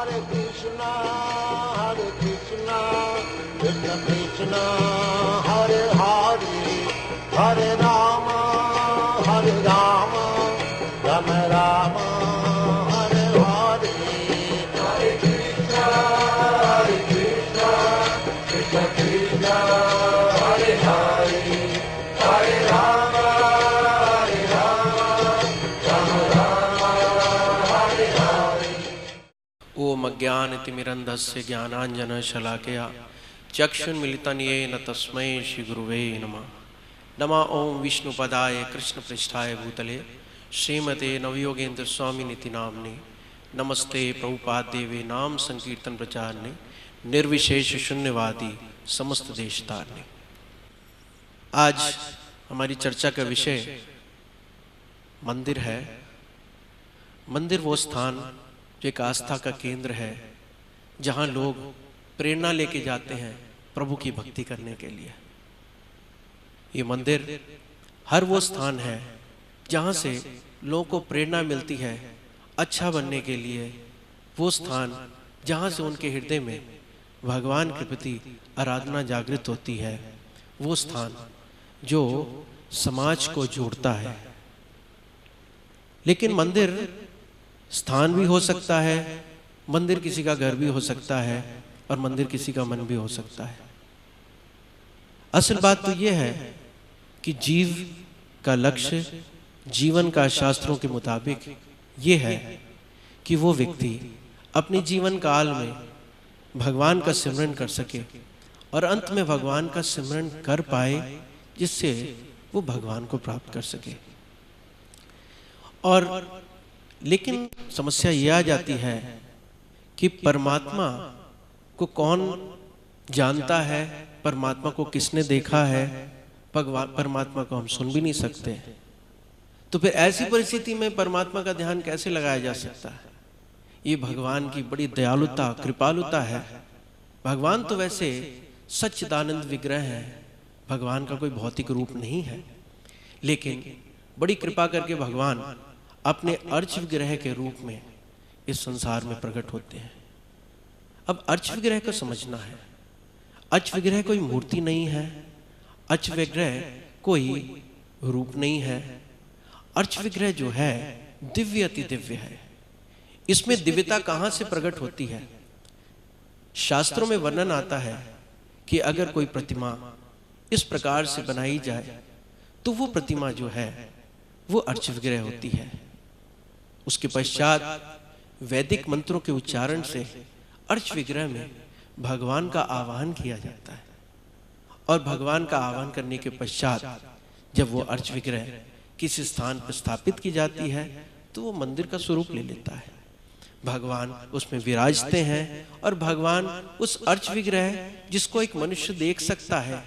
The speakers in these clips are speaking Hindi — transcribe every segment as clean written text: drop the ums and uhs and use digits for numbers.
Krishna Krishna Hare Hare Hare Rama Rama Rama Hare Hare Hare Krishna Krishna Krishna Hare Hare Hare Rama Rama Hare Hare। ओम अज्ञानतिमिरन्धस्य ज्ञानाञ्जनशलाकया चक्षुन्मीलितं येन तस्मै श्रीगुरुवे नमः। नमः ओं विष्णुपदाय कृष्णपृष्ठाय भूतले श्रीमते नवयोगेन्द्र स्वामिनिति नाम्ने। नमस्ते प्रभुपादेवे नाम संकीर्तन प्रचारने निर्विशेष शून्यवादी समस्त देशतारने। आज हमारी चर्चा का विषय मंदिर है। मंदिर वो स्थान जो एक आस्था का केंद्र है, जहाँ लोग प्रेरणा लेके जाते हैं प्रभु की भक्ति करने के लिए। ये मंदिर हर वो स्थान है जहाँ से लोगों को प्रेरणा मिलती है अच्छा बनने के लिए। वो स्थान जहाँ से उनके हृदय में भगवान के प्रति आराधना जागृत होती है। वो स्थान जो समाज को जोड़ता है। लेकिन मंदिर स्थान भी हो सकता है, मंदिर किसी का घर भी हो सकता है, और मंदिर किसी का मन भी हो सकता है। असल बात तो यह है कि जीव का लक्ष्य जीवन का शास्त्रों के मुताबिक ये है कि वो व्यक्ति अपने जीवन काल में भगवान का सिमरन कर सके और अंत में भगवान का सिमरन कर पाए, जिससे वो भगवान को प्राप्त कर सके। और लेकिन समस्या ये आ जाती है कि परमात्मा को कौन जानता है, परमात्मा को किसने देखा है, परमात्मा को हम सुन भी नहीं सकते। तो फिर ऐसी परिस्थिति में परमात्मा का ध्यान कैसे लगाया जा सकता है? ये भगवान की बड़ी दयालुता कृपालुता है। भगवान तो वैसे सच्चिदानंद विग्रह है, भगवान का कोई भौतिक रूप नहीं है, लेकिन बड़ी कृपा करके भगवान अपने अर्च विग्रह के रूप में इस संसार में प्रकट होते हैं। अब अर्च विग्रह को समझना है। अर्च विग्रह कोई मूर्ति नहीं है, अर्च विग्रह कोई रूप नहीं है। अर्च विग्रह जो है दिव्य अति दिव्य है। इसमें दिव्यता कहाँ से प्रकट होती है? शास्त्रों में वर्णन आता है कि अगर कोई प्रतिमा इस प्रकार से बनाई जाए तो वो प्रतिमा जो है वो अर्च विग्रह होती है। उसके पश्चात वैदिक मंत्रों के उच्चारण से अर्च विग्रह में भगवान का आवाहन किया जाता है, और भगवान का आवाहन करने के पश्चात जब वो अर्च विग्रह किसी स्थान पर स्थापित की जाती है तो वो मंदिर का स्वरूप ले लेता है। भगवान उसमें विराजते हैं, और भगवान उस अर्च विग्रह जिसको एक मनुष्य देख सकता है,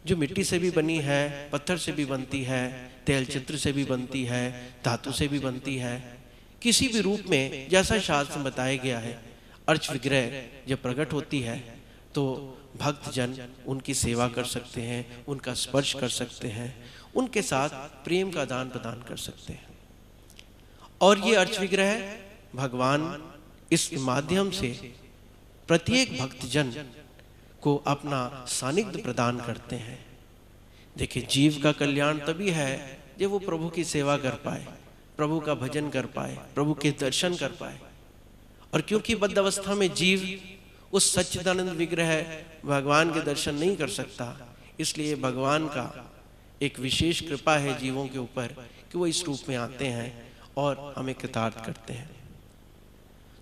जो मिट्टी से भी बनी है, पत्थर से भी बनती है, तेल चित्र से भी बनती है, धातु से भी बनती है, किसी भी रूप में जैसा शास्त्र में बताया गया है, अर्च विग्रह जब प्रकट होती है तो भक्तजन उनकी सेवा कर सकते हैं, उनका स्पर्श कर सकते हैं, उनके साथ प्रेम का दान प्रदान कर सकते हैं। और ये अर्च विग्रह भगवान इस माध्यम से प्रत्येक भक्तजन को अपना सानिध्य प्रदान करते हैं। देखिए, जीव का कल्याण तभी है जब वो प्रभु की सेवा कर पाए, प्रभु का भजन कर पाए, प्रभु के दर्शन कर पाए। और क्योंकि बद्ध अवस्था में जीव उस सच्चिदानंद विग्रह भगवान के दर्शन नहीं कर सकता, इसलिए भगवान का एक विशेष कृपा है जीवों के ऊपर कि वो इस रूप में आते हैं और हमें कृतार्थ करते हैं।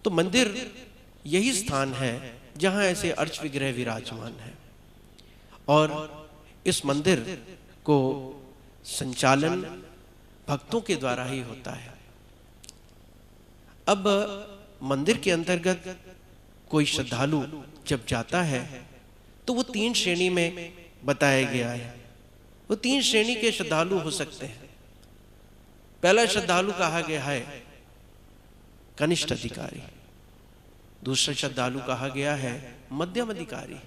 तो मंदिर यही स्थान है जहाँ ऐसे अर्च विग्रह विराजमान है, और इस मंदिर को संचालन भक्तों के द्वारा ही होता है। अब मंदिर के अंतर्गत कोई श्रद्धालु जब जाता है तो वो 3 श्रेणी में बताया गया है। वो 3 श्रेणी के श्रद्धालु हो सकते हैं। पहला श्रद्धालु कहा गया है कनिष्ठ अधिकारी, दूसरा श्रद्धालु कहा गया है मध्यम अधिकारी,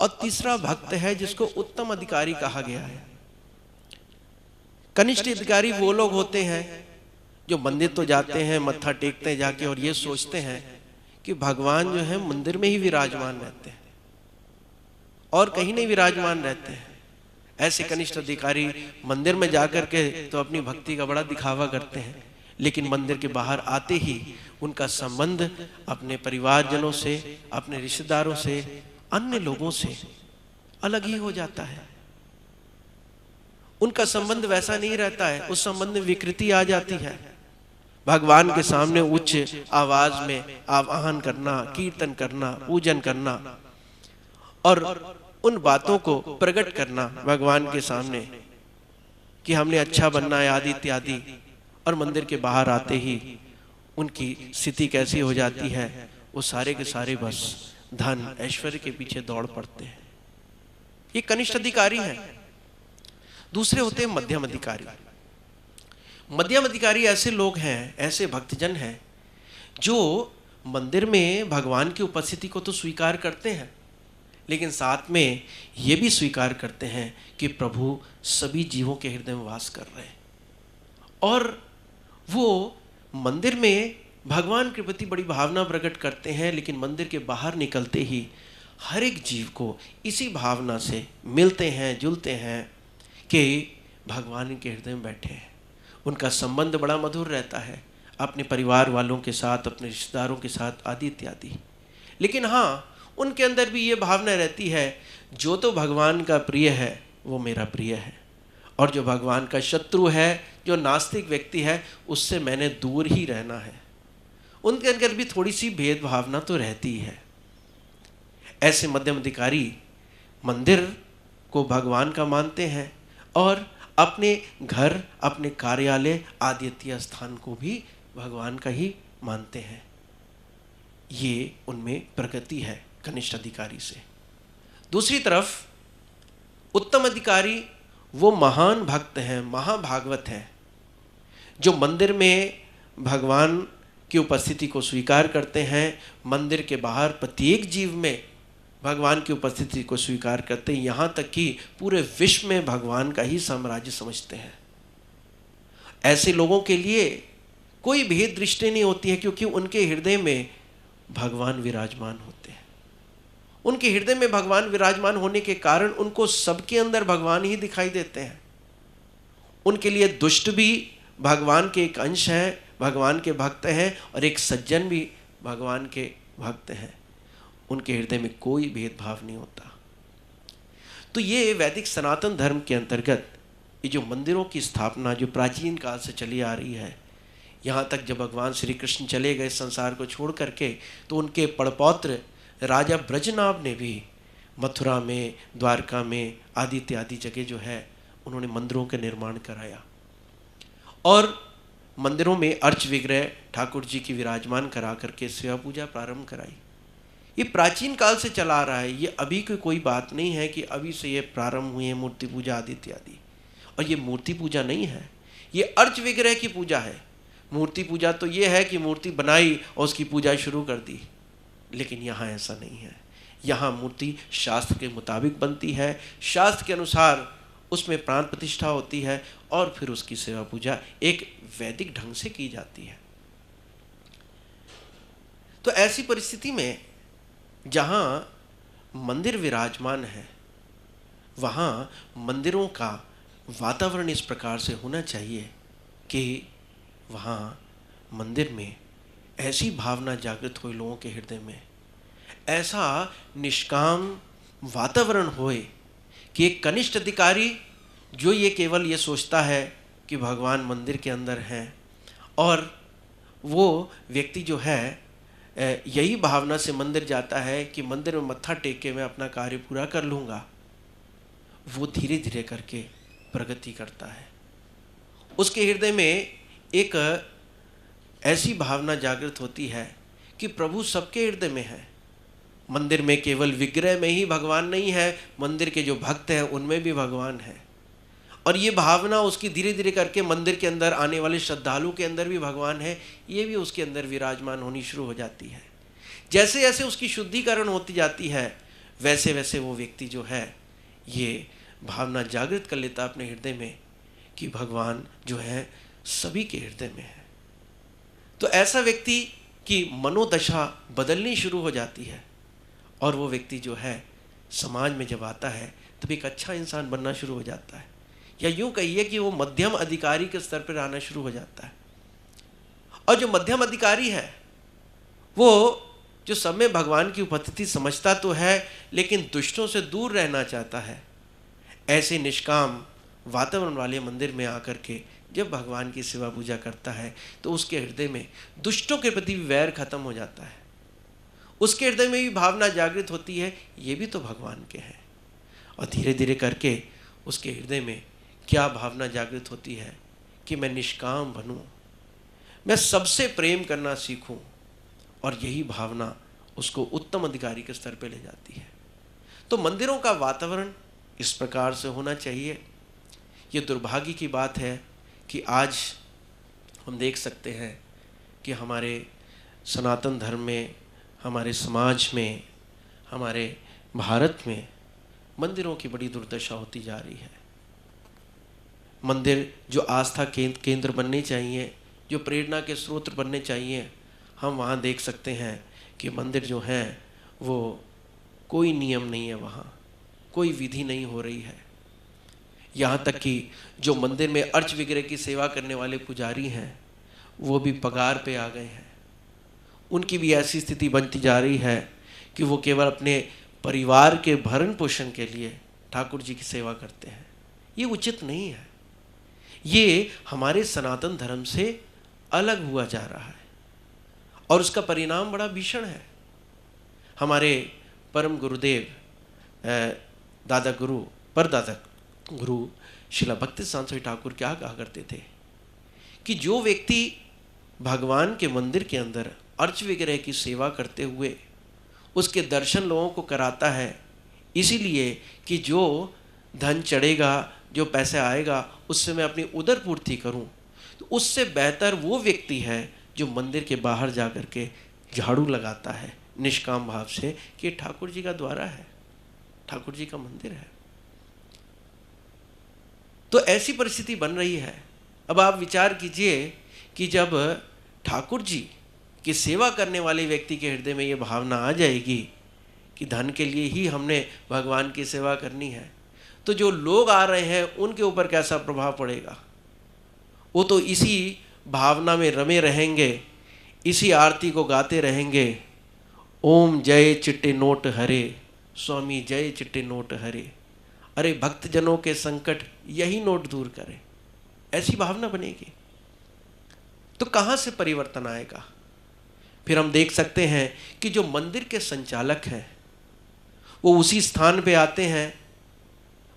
और तीसरा भक्त है जिसको उत्तम अधिकारी कहा गया है। कनिष्ठ अधिकारी वो लोग होते हैं जो मंदिर तो जाते हैं, मत्था टेकते हैं जाके, और ये सोचते हैं कि भगवान जो है मंदिर में ही विराजमान रहते हैं और कहीं नहीं विराजमान रहते हैं। ऐसे कनिष्ठ अधिकारी मंदिर में जाकर के तो अपनी भक्ति का बड़ा दिखावा करते हैं, लेकिन मंदिर के बाहर आते ही उनका संबंध अपने परिवारजनों से, अपने रिश्तेदारों से, अन्य लोगों से अलग ही हो जाता है। उनका संबंध वैसा नहीं रहता है, उस संबंध में विकृति आ जाती है। भगवान के सामने उच्च आवाज में आवाहन करना, कीर्तन करना, पूजन करना और उन बातों को प्रकट करना भगवान के सामने कि हमने अच्छा बनना है आदि इत्यादि, और मंदिर के बाहर आते ही उनकी स्थिति कैसी हो जाती है, वो सारे के सारे बस धन ऐश्वर्य के पीछे दौड़ पड़ते हैं। ये कनिष्ठ अधिकारी हैं। दूसरे होते हैं मध्यम अधिकारी। मध्यम अधिकारी ऐसे लोग हैं, ऐसे भक्तजन हैं जो मंदिर में भगवान की उपस्थिति को तो स्वीकार करते हैं, लेकिन साथ में ये भी स्वीकार करते हैं कि प्रभु सभी जीवों के हृदय में वास कर रहे हैं, और वो मंदिर में भगवान के प्रति बड़ी भावना प्रकट करते हैं, लेकिन मंदिर के बाहर निकलते ही हर एक जीव को इसी भावना से मिलते हैं, जुलते हैं कि भगवान के हृदय में बैठे हैं। उनका संबंध बड़ा मधुर रहता है अपने परिवार वालों के साथ, अपने रिश्तेदारों के साथ आदि इत्यादि। लेकिन हाँ, उनके अंदर भी ये भावना रहती है, जो तो भगवान का प्रिय है वो मेरा प्रिय है, और जो भगवान का शत्रु है, जो नास्तिक व्यक्ति है, उससे मैंने दूर ही रहना है। उनके अंदर भी थोड़ी सी भेद भावना तो रहती है। ऐसे मध्यम अधिकारी मंदिर को भगवान का मानते हैं और अपने घर, अपने कार्यालय आदि इत्यादि स्थान को भी भगवान का ही मानते हैं। ये उनमें प्रगति है कनिष्ठ अधिकारी से। दूसरी तरफ उत्तम अधिकारी वो महान भक्त हैं, महाभागवत हैं, जो मंदिर में भगवान की उपस्थिति को स्वीकार करते हैं, मंदिर के बाहर प्रत्येक जीव में भगवान की उपस्थिति को स्वीकार करते हैं, यहाँ तक कि पूरे विश्व में भगवान का ही साम्राज्य समझते हैं। ऐसे लोगों के लिए कोई भेद दृष्टि नहीं होती है, क्योंकि उनके हृदय में भगवान विराजमान होते हैं। उनके हृदय में भगवान विराजमान होने के कारण उनको सबके अंदर भगवान ही दिखाई देते हैं। उनके लिए दुष्ट भी भगवान के एक अंश हैं, भगवान के भक्त हैं, और एक सज्जन भी भगवान के भक्त हैं। उनके हृदय में कोई भेदभाव नहीं होता। तो ये वैदिक सनातन धर्म के अंतर्गत ये जो मंदिरों की स्थापना जो प्राचीन काल से चली आ रही है, यहाँ तक जब भगवान श्री कृष्ण चले गए संसार को छोड़ करके, तो उनके पड़पौत्र राजा ब्रजनाभ ने भी मथुरा में, द्वारका में आदि इत्यादि जगह जो है उन्होंने मंदिरों का निर्माण कराया, और मंदिरों में अर्च विग्रह ठाकुर जी की विराजमान करा करके सेवा पूजा प्रारंभ कराई। ये प्राचीन काल से चला आ रहा है। ये अभी की कोई बात नहीं है कि अभी से ये प्रारंभ हुई है मूर्ति पूजा आदि इत्यादि। और ये मूर्ति पूजा नहीं है, ये अर्च विग्रह की पूजा है। मूर्ति पूजा तो ये है कि मूर्ति बनाई और उसकी पूजा शुरू कर दी, लेकिन यहाँ ऐसा नहीं है। यहाँ मूर्ति शास्त्र के मुताबिक बनती है, शास्त्र के अनुसार उसमें प्राण प्रतिष्ठा होती है, और फिर उसकी सेवा पूजा एक वैदिक ढंग से की जाती है। तो ऐसी परिस्थिति में जहाँ मंदिर विराजमान है, वहाँ मंदिरों का वातावरण इस प्रकार से होना चाहिए कि वहाँ मंदिर में ऐसी भावना जागृत हो लोगों के हृदय में, ऐसा निष्काम वातावरण होए कि एक कनिष्ठ अधिकारी जो ये केवल ये सोचता है कि भगवान मंदिर के अंदर हैं, और वो व्यक्ति जो है यही भावना से मंदिर जाता है कि मंदिर में मत्था टेक के मैं अपना कार्य पूरा कर लूँगा, वो धीरे धीरे करके प्रगति करता है। उसके हृदय में एक ऐसी भावना जागृत होती है कि प्रभु सबके हृदय में है। मंदिर में केवल विग्रह में ही भगवान नहीं है, मंदिर के जो भक्त हैं उनमें भी भगवान है। और ये भावना उसकी धीरे धीरे करके मंदिर के अंदर आने वाले श्रद्धालु के अंदर भी भगवान है, ये भी उसके अंदर विराजमान होनी शुरू हो जाती है। जैसे जैसे उसकी शुद्धिकरण होती जाती है, वैसे वैसे वो व्यक्ति जो है ये भावना जागृत कर लेता अपने हृदय में कि भगवान जो है सभी के हृदय में है। तो ऐसा व्यक्ति कि मनोदशा बदलनी शुरू हो जाती है और वो व्यक्ति जो है समाज में जब आता है तब एक अच्छा इंसान बनना शुरू हो जाता है, या यूं कहिए कि वो मध्यम अधिकारी के स्तर पर आना शुरू हो जाता है। और जो मध्यम अधिकारी है वो जो सब में भगवान की उपस्थिति समझता तो है लेकिन दुष्टों से दूर रहना चाहता है, ऐसे निष्काम वातावरण वाले मंदिर में आकर के जब भगवान की सेवा पूजा करता है तो उसके हृदय में दुष्टों के प्रति भी वैर खत्म हो जाता है, उसके हृदय में भी भावना जागृत होती है ये भी तो भगवान के हैं। और धीरे धीरे करके उसके हृदय में क्या भावना जागृत होती है कि मैं निष्काम बनूं, मैं सबसे प्रेम करना सीखूं, और यही भावना उसको उत्तम अधिकारी के स्तर पे ले जाती है। तो मंदिरों का वातावरण इस प्रकार से होना चाहिए। ये दुर्भाग्य की बात है कि आज हम देख सकते हैं कि हमारे सनातन धर्म में, हमारे समाज में, हमारे भारत में मंदिरों की बड़ी दुर्दशा होती जा रही है। मंदिर जो आस्था केंद्र बनने चाहिए, जो प्रेरणा के स्रोत बनने चाहिए, हम वहाँ देख सकते हैं कि मंदिर जो हैं वो कोई नियम नहीं है, वहाँ कोई विधि नहीं हो रही है। यहाँ तक कि जो मंदिर में अर्च विग्रह की सेवा करने वाले पुजारी हैं वो भी पगार पे आ गए हैं। उनकी भी ऐसी स्थिति बनती जा रही है कि वो केवल अपने परिवार के भरण पोषण के लिए ठाकुर जी की सेवा करते हैं। ये उचित नहीं है, ये हमारे सनातन धर्म से अलग हुआ जा रहा है और उसका परिणाम बड़ा भीषण है। हमारे परम गुरुदेव दादा गुरु परदादा गुरु श्रील भक्ति सिद्धांत स्वामी ठाकुर क्या कहा करते थे कि जो व्यक्ति भगवान के मंदिर के अंदर अर्च विग्रह की सेवा करते हुए उसके दर्शन लोगों को कराता है, इसीलिए कि जो धन चढ़ेगा, जो पैसे आएगा, उससे मैं अपनी उदर पूर्ति करूं, तो उससे बेहतर वो व्यक्ति है जो मंदिर के बाहर जा कर के झाड़ू लगाता है निष्काम भाव से कि ठाकुर जी का द्वारा है, ठाकुर जी का मंदिर है। तो ऐसी परिस्थिति बन रही है। अब आप विचार कीजिए कि जब ठाकुर जी की सेवा करने वाले व्यक्ति के हृदय में ये भावना आ जाएगी कि धन के लिए ही हमने भगवान की सेवा करनी है, तो जो लोग आ रहे हैं उनके ऊपर कैसा प्रभाव पड़ेगा। वो तो इसी भावना में रमे रहेंगे, इसी आरती को गाते रहेंगे, ओम जय चिट्टे नोट हरे, स्वामी जय चिट्टे नोट हरे, अरे भक्तजनों के संकट यही नोट दूर करे, ऐसी भावना बनेगी। तो कहाँ से परिवर्तन आएगा। फिर हम देख सकते हैं कि जो मंदिर के संचालक हैं वो उसी स्थान पे आते हैं,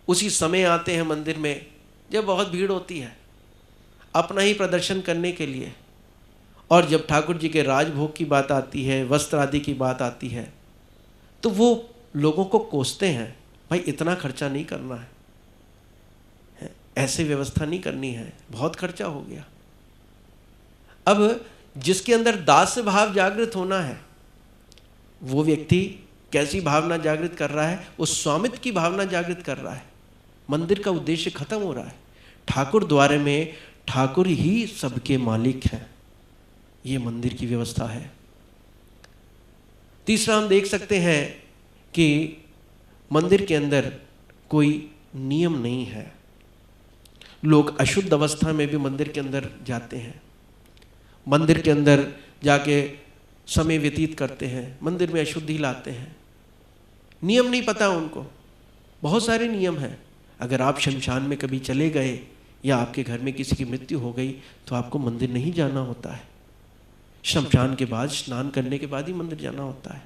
उसी समय आते हैं मंदिर में जब बहुत भीड़ होती है, अपना ही प्रदर्शन करने के लिए। और जब ठाकुर जी के राजभोग की बात आती है, वस्त्र आदि की बात आती है, तो वो लोगों को कोसते हैं, भाई इतना खर्चा नहीं करना है, ऐसे व्यवस्था नहीं करनी है, बहुत खर्चा हो गया। अब जिसके अंदर दास भाव जागृत होना है वो व्यक्ति कैसी भावना जागृत कर रहा है, उस स्वामित्व की भावना जागृत कर रहा है। मंदिर का उद्देश्य खत्म हो रहा है। ठाकुर द्वारे में ठाकुर ही सबके मालिक हैं, ये मंदिर की व्यवस्था है। तीसरा हम देख सकते हैं कि मंदिर के अंदर कोई नियम नहीं है। लोग अशुद्ध अवस्था में भी मंदिर के अंदर जाते हैं, मंदिर के अंदर जाके समय व्यतीत करते हैं, मंदिर में अशुद्धि लाते हैं। नियम नहीं पता उनको, बहुत सारे नियम हैं। अगर आप शमशान में कभी चले गए या आपके घर में किसी की मृत्यु हो गई तो आपको मंदिर नहीं जाना होता है, शमशान के बाद स्नान करने के बाद ही मंदिर जाना होता है।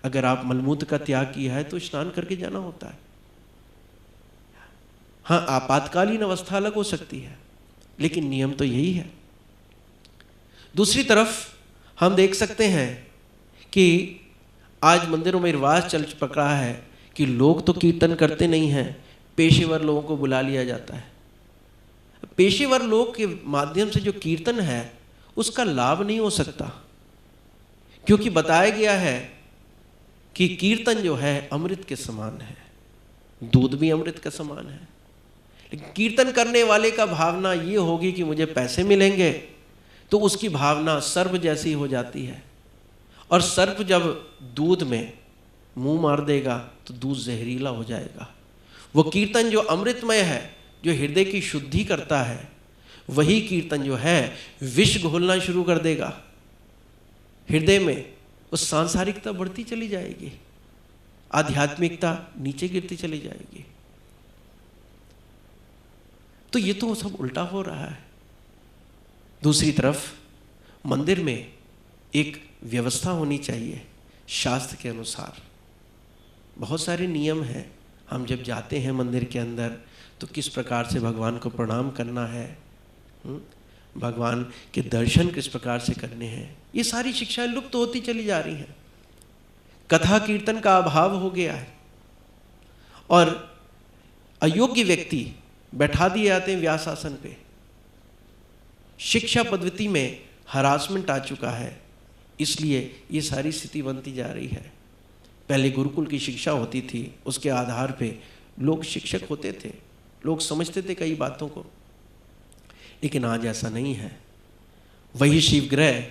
अगर आप मलमूत्र का त्याग किया है तो स्नान करके जाना होता है। हाँ, आपातकालीन अवस्था अलग हो सकती है, लेकिन नियम तो यही है। दूसरी तरफ हम देख सकते हैं कि आज मंदिरों में रिवाज चल पकड़ा है कि लोग तो कीर्तन करते नहीं हैं, पेशेवर लोगों को बुला लिया जाता है। पेशेवर लोग के माध्यम से जो कीर्तन है उसका लाभ नहीं हो सकता, क्योंकि बताया गया है कि कीर्तन जो है अमृत के समान है, दूध भी अमृत के समान है। लेकिन कीर्तन करने वाले का भावना ये होगी कि मुझे पैसे मिलेंगे, तो उसकी भावना सर्व जैसी हो जाती है। और सर्प जब दूध में मुंह मार देगा तो दूध जहरीला हो जाएगा। वो कीर्तन जो अमृतमय है, जो हृदय की शुद्धि करता है, वही कीर्तन जो है विष घोलना शुरू कर देगा हृदय में। उस सांसारिकता बढ़ती चली जाएगी, आध्यात्मिकता नीचे गिरती चली जाएगी। तो ये तो सब उल्टा हो रहा है। दूसरी तरफ मंदिर में एक व्यवस्था होनी चाहिए शास्त्र के अनुसार। बहुत सारे नियम हैं। हम जब जाते हैं मंदिर के अंदर तो किस प्रकार से भगवान को प्रणाम करना है, भगवान के दर्शन किस प्रकार से करने हैं, ये सारी शिक्षाएं लुप्त होती चली जा रही हैं। कथा कीर्तन का अभाव हो गया है और अयोग्य व्यक्ति बैठा दिए जाते हैं व्यासासन पे। शिक्षा पद्धति में हरासमेंट आ चुका है, इसलिए ये सारी स्थिति बनती जा रही है। पहले गुरुकुल की शिक्षा होती थी, उसके आधार पे लोग शिक्षक होते थे, लोग समझते थे कई बातों को, लेकिन आज ऐसा नहीं है। वही शिवग्रह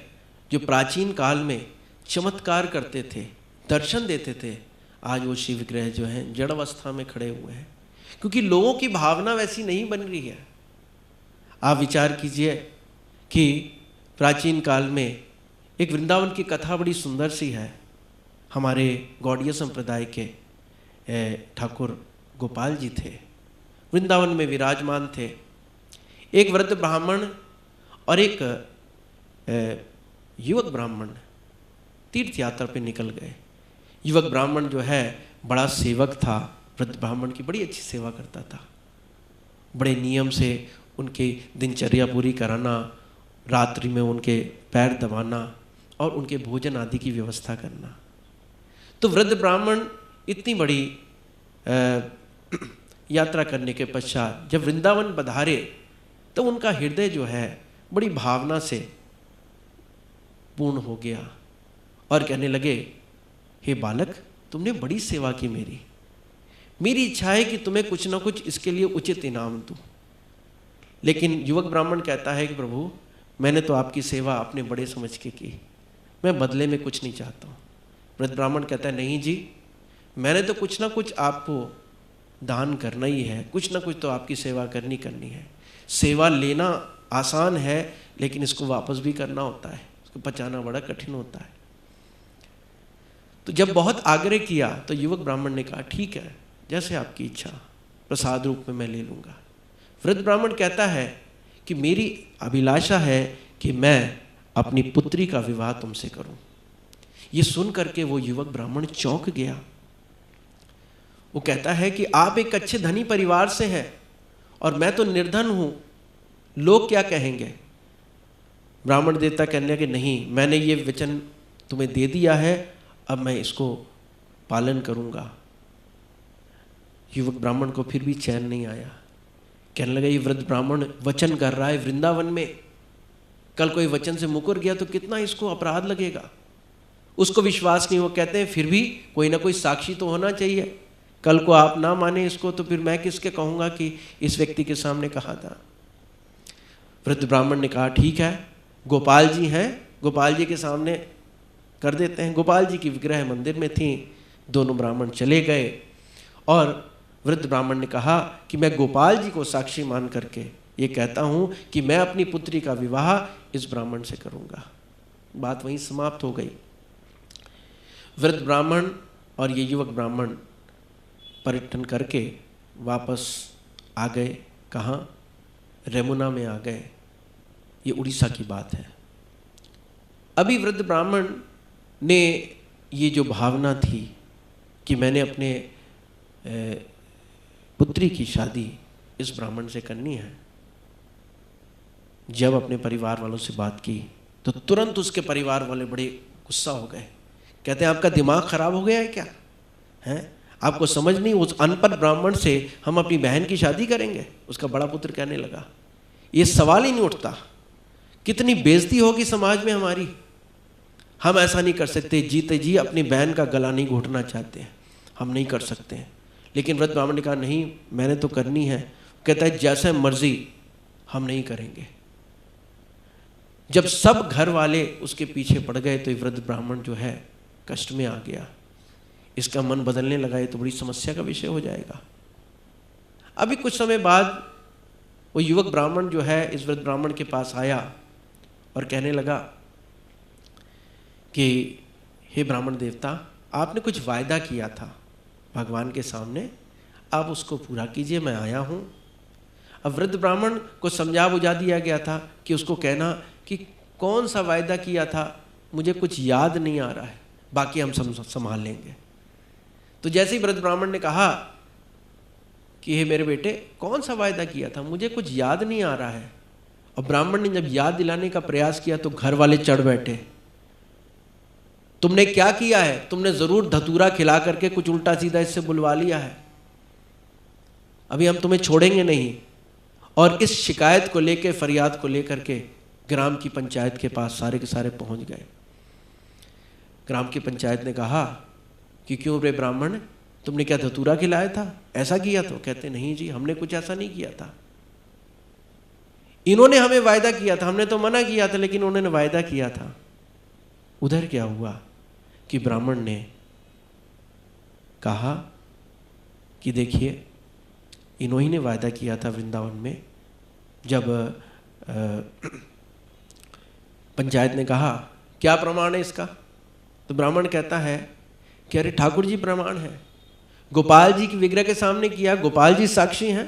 जो प्राचीन काल में चमत्कार करते थे, दर्शन देते थे, आज वो शिवग्रह जो हैं जड़ अवस्था में खड़े हुए हैं, क्योंकि लोगों की भावना वैसी नहीं बन रही है। आप विचार कीजिए कि प्राचीन काल में एक वृंदावन की कथा बड़ी सुंदर सी है। हमारे गौड़ीय संप्रदाय के ठाकुर गोपाल जी थे, वृंदावन में विराजमान थे। एक वृद्ध ब्राह्मण और एक युवक ब्राह्मण तीर्थ यात्रा पे निकल गए। युवक ब्राह्मण जो है बड़ा सेवक था, वृद्ध ब्राह्मण की बड़ी अच्छी सेवा करता था। बड़े नियम से उनकी दिनचर्या पूरी कराना, रात्रि में उनके पैर दबाना और उनके भोजन आदि की व्यवस्था करना। तो वृद्ध ब्राह्मण इतनी बड़ी यात्रा करने के पश्चात जब वृंदावन पधारे तो उनका हृदय जो है बड़ी भावना से पूर्ण हो गया और कहने लगे, हे बालक, तुमने बड़ी सेवा की मेरी इच्छा है कि तुम्हें कुछ ना कुछ इसके लिए उचित इनाम दूं। लेकिन युवक ब्राह्मण कहता है कि प्रभु, मैंने तो आपकी सेवा अपने बड़े समझ के की, मैं बदले में कुछ नहीं चाहता हूँ। वृद्ध ब्राह्मण कहता है, नहीं जी, मैंने तो कुछ ना कुछ आपको दान करना ही है, कुछ ना कुछ तो आपकी सेवा करनी है। सेवा लेना आसान है, लेकिन इसको वापस भी करना होता है, इसको पचाना बड़ा कठिन होता है। तो जब बहुत आग्रह किया तो युवक ब्राह्मण ने कहा, ठीक है, जैसे आपकी इच्छा, प्रसाद रूप में मैं ले लूँगा। वृद्ध ब्राह्मण कहता है कि मेरी अभिलाषा है कि मैं अपनी पुत्री का विवाह तुमसे करूं। ये सुन करके वो युवक ब्राह्मण चौंक गया। वो कहता है कि आप एक अच्छे धनी परिवार से हैं और मैं तो निर्धन हूं, लोग क्या कहेंगे। ब्राह्मण देवता कहने लगे, नहीं, मैंने ये वचन तुम्हें दे दिया है, अब मैं इसको पालन करूंगा। युवक ब्राह्मण को फिर भी चैन नहीं आया। कहने लगा, ये वृद्ध ब्राह्मण वचन कर रहा है वृंदावन में, कल कोई वचन से मुकर गया तो कितना इसको अपराध लगेगा। उसको विश्वास नहीं हो। कहते हैं फिर भी कोई ना कोई साक्षी तो होना चाहिए, कल को आप ना माने इसको तो फिर मैं किसके कहूँगा कि इस व्यक्ति के सामने कहा था। वृद्ध ब्राह्मण ने कहा, ठीक है, गोपाल जी हैं, गोपाल जी के सामने कर देते हैं। गोपाल जी की विग्रह मंदिर में थी। दोनों ब्राह्मण चले गए और वृद्ध ब्राह्मण ने कहा कि मैं गोपाल जी को साक्षी मान करके ये कहता हूँ कि मैं अपनी पुत्री का विवाह इस ब्राह्मण से करूँगा। बात वहीं समाप्त हो गई। वृद्ध ब्राह्मण और ये युवक ब्राह्मण पर्यटन करके वापस आ गए। कहाँ? रेमुना में आ गए। ये उड़ीसा की बात है। अभी वृद्ध ब्राह्मण ने ये जो भावना थी कि मैंने अपने पुत्री की शादी इस ब्राह्मण से करनी है, जब अपने परिवार वालों से बात की तो तुरंत उसके परिवार वाले बड़े गुस्सा हो गए। कहते हैं, आपका दिमाग खराब हो गया है क्या? हैं? आपको समझ नहीं, उस अनपढ़ ब्राह्मण से हम अपनी बहन की शादी करेंगे? उसका बड़ा पुत्र कहने लगा, ये सवाल ही नहीं उठता, कितनी बेइज्जती होगी समाज में हमारी, हम ऐसा नहीं कर सकते। जीते जी अपनी बहन का गला नहीं घोटना चाहते हैं, हम नहीं कर सकते हैं। लेकिन वृद्ध ब्राह्मण ने कहा, नहीं, मैंने तो करनी है। कहता है, जैसे मर्जी, हम नहीं करेंगे। जब सब घर वाले उसके पीछे पड़ गए तो ये वृद्ध ब्राह्मण जो है कष्ट में आ गया। इसका मन बदलने लगा, ये तो बड़ी समस्या का विषय हो जाएगा। अभी कुछ समय बाद वो युवक ब्राह्मण जो है इस वृद्ध ब्राह्मण के पास आया और कहने लगा कि हे ब्राह्मण देवता, आपने कुछ वायदा किया था भगवान के सामने, आप उसको पूरा कीजिए, मैं आया हूँ। अब वृद्ध ब्राह्मण को समझा बुझा दिया गया था कि उसको कहना कि कौन सा वायदा किया था, मुझे कुछ याद नहीं आ रहा है, बाकी हम संभाल लेंगे। तो जैसे ही वृद्ध ब्राह्मण ने कहा कि हे मेरे बेटे, कौन सा वायदा किया था, मुझे कुछ याद नहीं आ रहा है। और ब्राह्मण ने जब याद दिलाने का प्रयास किया तो घर वाले चढ़ बैठे, तुमने क्या किया है, तुमने जरूर धतूरा खिला करके कुछ उल्टा सीधा इससे बुलवा लिया है, अभी हम तुम्हें छोड़ेंगे नहीं। और इस शिकायत को लेकर, फरियाद को लेकर के ग्राम की पंचायत के पास सारे के सारे पहुंच गए। ग्राम की पंचायत ने कहा कि क्यों रे ब्राह्मण, तुमने क्या धतूरा खिलाया था, ऐसा किया? तो कहते नहीं जी, हमने कुछ ऐसा नहीं किया था, इन्होंने हमें वायदा किया था, हमने तो मना किया था लेकिन उन्होंने वायदा किया था। उधर क्या हुआ कि ब्राह्मण ने कहा कि देखिए, इन्होंने ने वायदा किया था वृंदावन में। जब पंचायत ने कहा क्या प्रमाण है इसका, तो ब्राह्मण कहता है कि अरे ठाकुर जी प्रमाण है, गोपाल जी के विग्रह के सामने किया, गोपाल जी साक्षी हैं,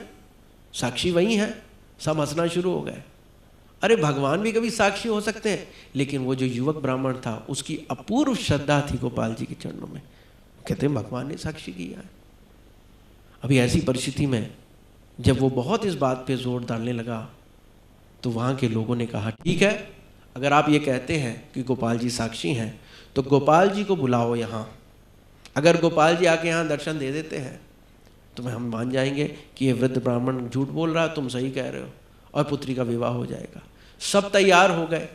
साक्षी वही हैं। सब हंसना शुरू हो गए, अरे भगवान भी कभी साक्षी हो सकते हैं। लेकिन वो जो युवक ब्राह्मण था उसकी अपूर्व श्रद्धा थी गोपाल जी के चरणों में, कहते हैं भगवान ने साक्षी किया है। अभी ऐसी परिस्थिति में जब वो बहुत इस बात पे जोर डालने लगा तो वहाँ के लोगों ने कहा ठीक है, अगर आप ये कहते हैं कि गोपाल जी साक्षी हैं तो गोपाल जी को बुलाओ यहाँ। अगर गोपाल जी आके यहाँ दर्शन दे देते हैं तो हम मान जाएंगे कि ये वृद्ध ब्राह्मण झूठ बोल रहा है, तुम सही कह रहे हो, और पुत्री का विवाह हो जाएगा। सब तैयार हो गए।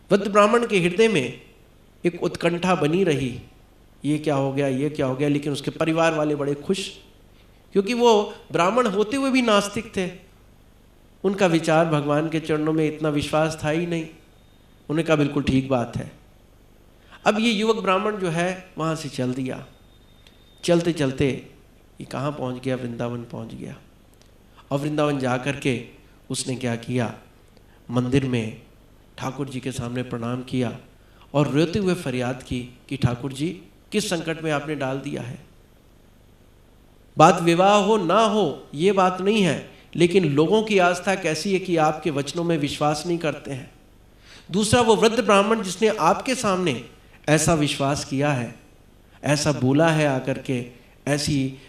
वृद्ध ब्राह्मण के हृदय में एक उत्कंठा बनी रही, ये क्या हो गया, ये क्या हो गया। लेकिन उसके परिवार वाले बड़े खुश, क्योंकि वो ब्राह्मण होते हुए भी नास्तिक थे, उनका विचार भगवान के चरणों में इतना विश्वास था ही नहीं। उन्होंने कहा बिल्कुल ठीक बात है। अब ये युवक ब्राह्मण जो है वहाँ से चल दिया। चलते चलते ये कहाँ पहुँच गया, वृंदावन पहुँच गया। और वृंदावन जा कर के उसने क्या किया, मंदिर में ठाकुर जी के सामने प्रणाम किया और रोते हुए फरियाद की कि ठाकुर जी किस संकट में आपने डाल दिया है। बात विवाह हो ना हो ये बात नहीं है, लेकिन लोगों की आस्था कैसी है कि आपके वचनों में विश्वास नहीं करते हैं। दूसरा, वो वृद्ध ब्राह्मण जिसने आपके सामने ऐसा विश्वास किया है, ऐसा बोला है आकर के, ऐसी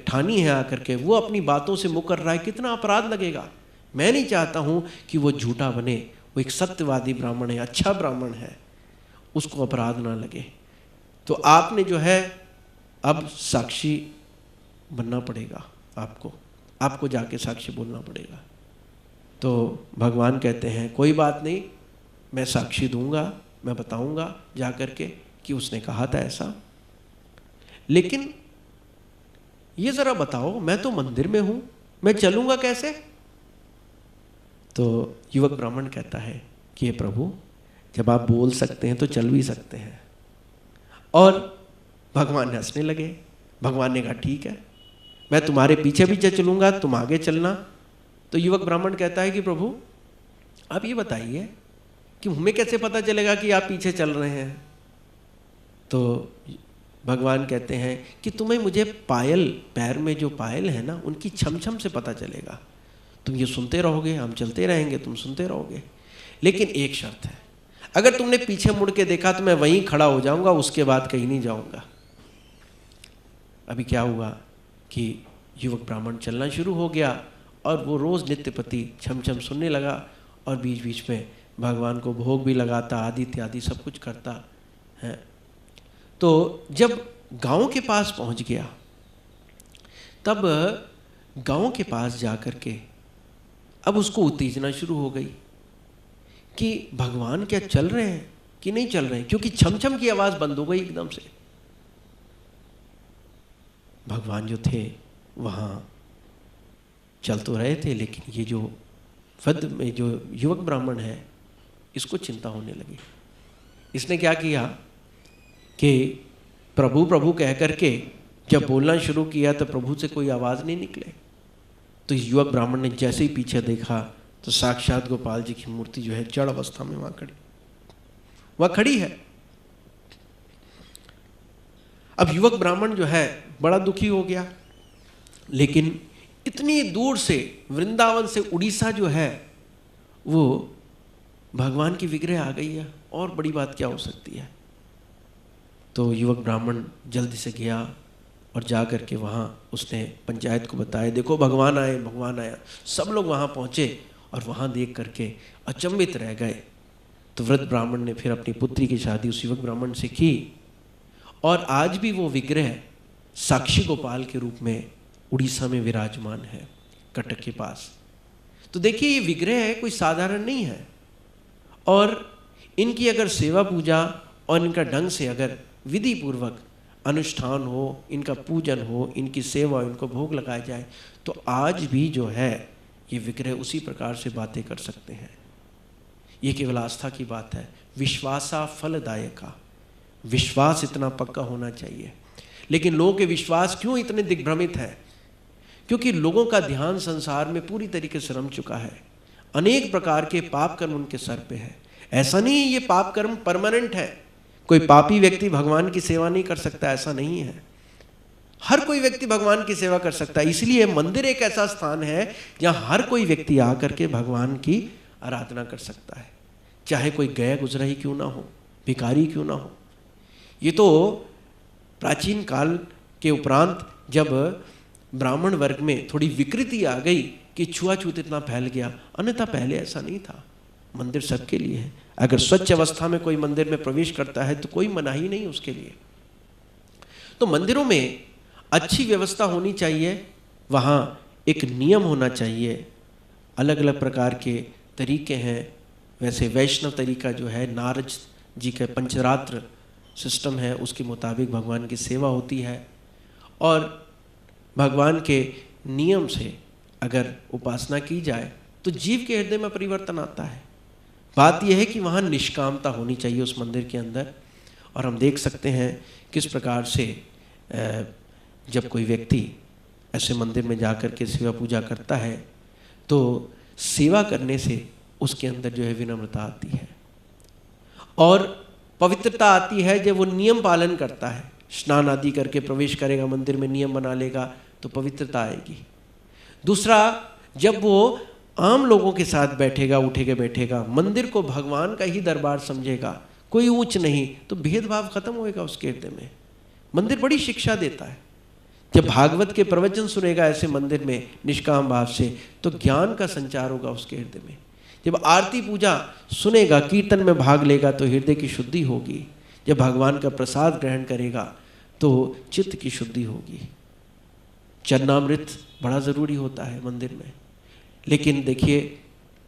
ठानी है आकर के, वो अपनी बातों से मुकर रहा है, कितना अपराध लगेगा। मैं नहीं चाहता हूँ कि वो झूठा बने, वो एक सत्यवादी ब्राह्मण है, अच्छा ब्राह्मण है, उसको अपराध ना लगे। तो आपने जो है अब साक्षी बनना पड़ेगा, आपको जाके साक्षी बोलना पड़ेगा। तो भगवान कहते हैं कोई बात नहीं, मैं साक्षी दूंगा, मैं बताऊंगा जा कर के कि उसने कहा था ऐसा। लेकिन ये जरा बताओ, मैं तो मंदिर में हूं, मैं चलूंगा कैसे? तो युवक ब्राह्मण कहता है कि हे प्रभु, जब आप बोल सकते हैं तो चल भी सकते हैं। और भगवान ने हंसने लगे। भगवान ने कहा ठीक है, मैं तुम्हारे पीछे पीछे चलूंगा, तुम आगे चलना। तो युवक ब्राह्मण कहता है कि प्रभु आप ये बताइए कि हमें कैसे पता चलेगा कि आप पीछे चल रहे हैं? तो भगवान कहते हैं कि तुम्हें मुझे पायल, पैर में जो पायल है ना, उनकी छम छम से पता चलेगा। तुम ये सुनते रहोगे, हम चलते रहेंगे, तुम सुनते रहोगे। लेकिन एक शर्त है, अगर तुमने पीछे मुड़ के देखा तो मैं वहीं खड़ा हो जाऊंगा, उसके बाद कहीं नहीं जाऊंगा। अभी क्या हुआ कि युवक ब्राह्मण चलना शुरू हो गया और वो रोज़ नित्यपति छम छम सुनने लगा और बीच बीच में भगवान को भोग भी लगाता, आदि इत्यादि सब कुछ करता है। तो जब गांव के पास पहुंच गया, तब गांव के पास जाकर के अब उसको उत्तेजना शुरू हो गई कि भगवान क्या चल रहे हैं कि नहीं चल रहे हैं, क्योंकि छमछम की आवाज़ बंद हो गई एकदम से। भगवान जो थे वहाँ चल तो रहे थे, लेकिन ये जो वृद्ध में जो युवक ब्राह्मण है इसको चिंता होने लगी। इसने क्या किया कि प्रभु प्रभु कह करके जब बोलना शुरू किया तो प्रभु से कोई आवाज़ नहीं निकले। तो युवक ब्राह्मण ने जैसे ही पीछे देखा तो साक्षात गोपाल जी की मूर्ति जो है जड़ अवस्था में वहाँ खड़ी है। अब युवक ब्राह्मण जो है बड़ा दुखी हो गया, लेकिन इतनी दूर से वृंदावन से उड़ीसा जो है वो भगवान की विग्रह आ गई है, और बड़ी बात क्या हो सकती है। तो युवक ब्राह्मण जल्दी से गया और जा कर के वहाँ उसने पंचायत को बताया, देखो भगवान आए, भगवान आया। सब लोग वहाँ पहुँचे और वहाँ देख करके अचंभित रह गए। तो वृद्ध ब्राह्मण ने फिर अपनी पुत्री की शादी उस युवक ब्राह्मण से की, और आज भी वो विग्रह साक्षी गोपाल के रूप में उड़ीसा में विराजमान है, कटक के पास। तो देखिए ये विग्रह कोई साधारण नहीं है, और इनकी अगर सेवा पूजा और इनका ढंग से अगर विधि पूर्वक अनुष्ठान हो, इनका पूजन हो, इनकी सेवा, इनको भोग लगाया जाए, तो आज भी जो है ये विग्रह उसी प्रकार से बातें कर सकते हैं। ये केवल आस्था की बात है, विश्वासा फलदायका, विश्वास इतना पक्का होना चाहिए। लेकिन लोगों के विश्वास क्यों इतने दिग्भ्रमित हैं? क्योंकि लोगों का ध्यान संसार में पूरी तरीके से रम चुका है। अनेक प्रकार के पाप कर्म उनके सर पे है। ऐसा नहीं ये पाप कर्म परमानेंट है, कोई पापी व्यक्ति भगवान की सेवा नहीं कर सकता, ऐसा नहीं है। हर कोई व्यक्ति भगवान की सेवा कर सकता है। इसलिए मंदिर एक ऐसा स्थान है जहाँ हर कोई व्यक्ति आकर के भगवान की आराधना कर सकता है, चाहे कोई गया गुजरा ही क्यों ना हो, भिखारी क्यों ना हो। ये तो प्राचीन काल के उपरांत जब ब्राह्मण वर्ग में थोड़ी विकृति आ गई कि छुआछूत इतना फैल गया, अन्यथा पहले ऐसा नहीं था। मंदिर सबके लिए है। अगर स्वच्छ अवस्था में कोई मंदिर में प्रवेश करता है तो कोई मनाही नहीं उसके लिए। तो मंदिरों में अच्छी व्यवस्था होनी चाहिए, वहाँ एक नियम होना चाहिए। अलग अलग प्रकार के तरीके हैं। वैसे वैष्णव तरीका जो है, नारद जी का पंचरात्र सिस्टम है, उसके मुताबिक भगवान की सेवा होती है, और भगवान के नियम से अगर उपासना की जाए तो जीव के हृदय में परिवर्तन आता है। बात यह है कि वहाँ निष्कामता होनी चाहिए उस मंदिर के अंदर। और हम देख सकते हैं किस प्रकार से जब कोई व्यक्ति ऐसे मंदिर में जाकर के सेवा पूजा करता है तो सेवा करने से उसके अंदर जो है विनम्रता आती है और पवित्रता आती है। जब वो नियम पालन करता है, स्नान आदि करके प्रवेश करेगा मंदिर में, नियम बना लेगा तो पवित्रता आएगी। दूसरा, जब वो आम लोगों के साथ बैठेगा, उठेगा बैठेगा, मंदिर को भगवान का ही दरबार समझेगा, कोई ऊंच नहीं, तो भेदभाव खत्म होएगा उसके हृदय में। मंदिर बड़ी शिक्षा देता है। जब भागवत के प्रवचन सुनेगा ऐसे मंदिर में निष्काम भाव से, तो ज्ञान का संचार होगा उसके हृदय में। जब आरती पूजा सुनेगा, कीर्तन में भाग लेगा तो हृदय की शुद्धि होगी। जब भगवान का प्रसाद ग्रहण करेगा तो चित्त की शुद्धि होगी। चरणामृत बड़ा ज़रूरी होता है मंदिर में, लेकिन देखिए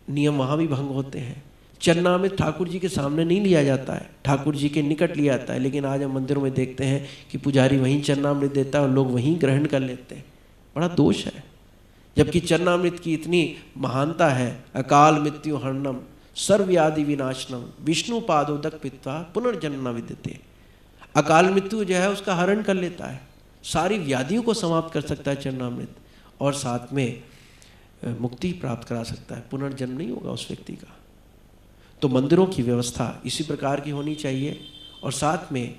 नियम वहाँ भी भंग होते हैं। चरणामृत ठाकुर जी के सामने नहीं लिया जाता है, ठाकुर जी के निकट लिया जाता है, लेकिन आज हम मंदिरों में देखते हैं कि पुजारी वहीं चरणामृत देता है और लोग वहीं ग्रहण कर लेते हैं। बड़ा दोष है। जबकि चरणामृत की इतनी महानता है। अकाल मृत्यु हरणम सर्वव्याधि विनाशनम विष्णु पादोदक पित्वा पुनर्जन्म न विद्यते। अकाल मृत्यु जो है उसका हरण कर लेता है, सारी व्याधियों को समाप्त कर सकता है चरणामृत, और साथ में मुक्ति प्राप्त करा सकता है, पुनर्जन्म नहीं होगा उस व्यक्ति का। तो मंदिरों की व्यवस्था इसी प्रकार की होनी चाहिए। और साथ में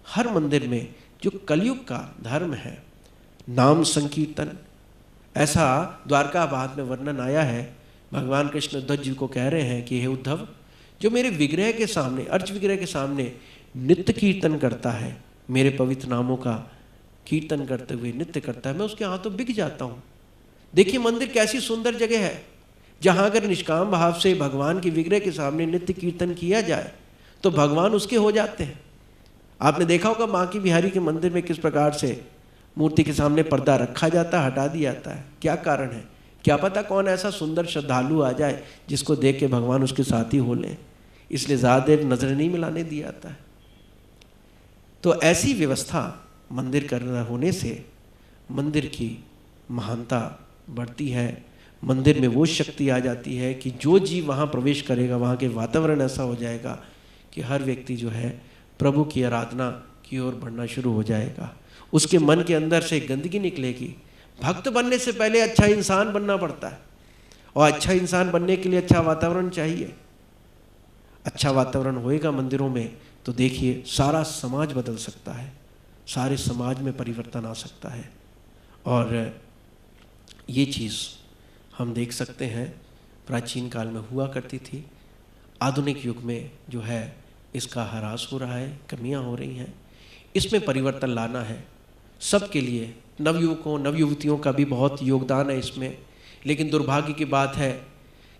हर मंदिर में जो कलयुग का धर्म है, नाम संकीर्तन, ऐसा द्वारकाबाद में वर्णन आया है। भगवान कृष्ण उद्धव जी को कह रहे हैं कि हे उद्धव, जो मेरे विग्रह के सामने, अर्च विग्रह के सामने नित्य कीर्तन करता है, मेरे पवित्र नामों का कीर्तन करते हुए नित्य करता है, मैं उसके हाथों बिक जाता हूँ। देखिए मंदिर कैसी सुंदर जगह है, जहाँ अगर निष्काम भाव से भगवान के विग्रह के सामने नित्य कीर्तन किया जाए तो भगवान उसके हो जाते हैं। आपने देखा होगा बांके बिहारी के मंदिर में किस प्रकार से मूर्ति के सामने पर्दा रखा जाता है, हटा दिया जाता है। क्या कारण है? क्या पता कौन ऐसा सुंदर श्रद्धालु आ जाए जिसको देख के भगवान उसके साथी हो लें, इसलिए ज़्यादा देर नजर नहीं मिलाने दिया जाता है। तो ऐसी व्यवस्था मंदिर करना होने से मंदिर की महानता बढ़ती है, मंदिर में वो शक्ति आ जाती है कि जो जीव वहाँ प्रवेश करेगा, वहाँ के वातावरण ऐसा हो जाएगा कि हर व्यक्ति जो है प्रभु की आराधना की ओर बढ़ना शुरू हो जाएगा। उसके मन के अंदर से गंदगी निकलेगी। भक्त बनने से पहले अच्छा इंसान बनना पड़ता है, और अच्छा इंसान बनने के लिए अच्छा वातावरण चाहिए। अच्छा वातावरण होएगा मंदिरों में तो देखिए सारा समाज बदल सकता है, सारे समाज में परिवर्तन आ सकता है। और ये चीज़ हम देख सकते हैं प्राचीन काल में हुआ करती थी। आधुनिक युग में जो है इसका ह्रास हो रहा है, कमियां हो रही हैं। इसमें परिवर्तन लाना है सबके लिए, नवयुवकों नवयुवतियों का भी बहुत योगदान है इसमें। लेकिन दुर्भाग्य की बात है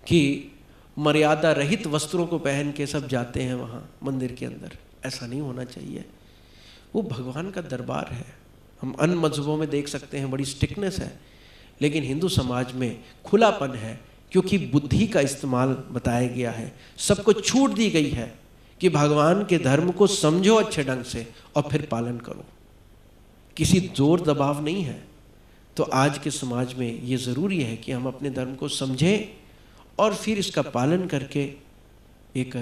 कि मर्यादा रहित वस्त्रों को पहन के सब जाते हैं वहाँ मंदिर के अंदर। ऐसा नहीं होना चाहिए। वो भगवान का दरबार है। हम अन्य मजहबों में देख सकते हैं बड़ी स्ट्रिक्टनेस है, लेकिन हिंदू समाज में खुलापन है, क्योंकि बुद्धि का इस्तेमाल बताया गया है। सबको छूट दी गई है कि भगवान के धर्म को समझो अच्छे ढंग से और फिर पालन करो। किसी जोर दबाव नहीं है। तो आज के समाज में ये ज़रूरी है कि हम अपने धर्म को समझें और फिर इसका पालन करके एक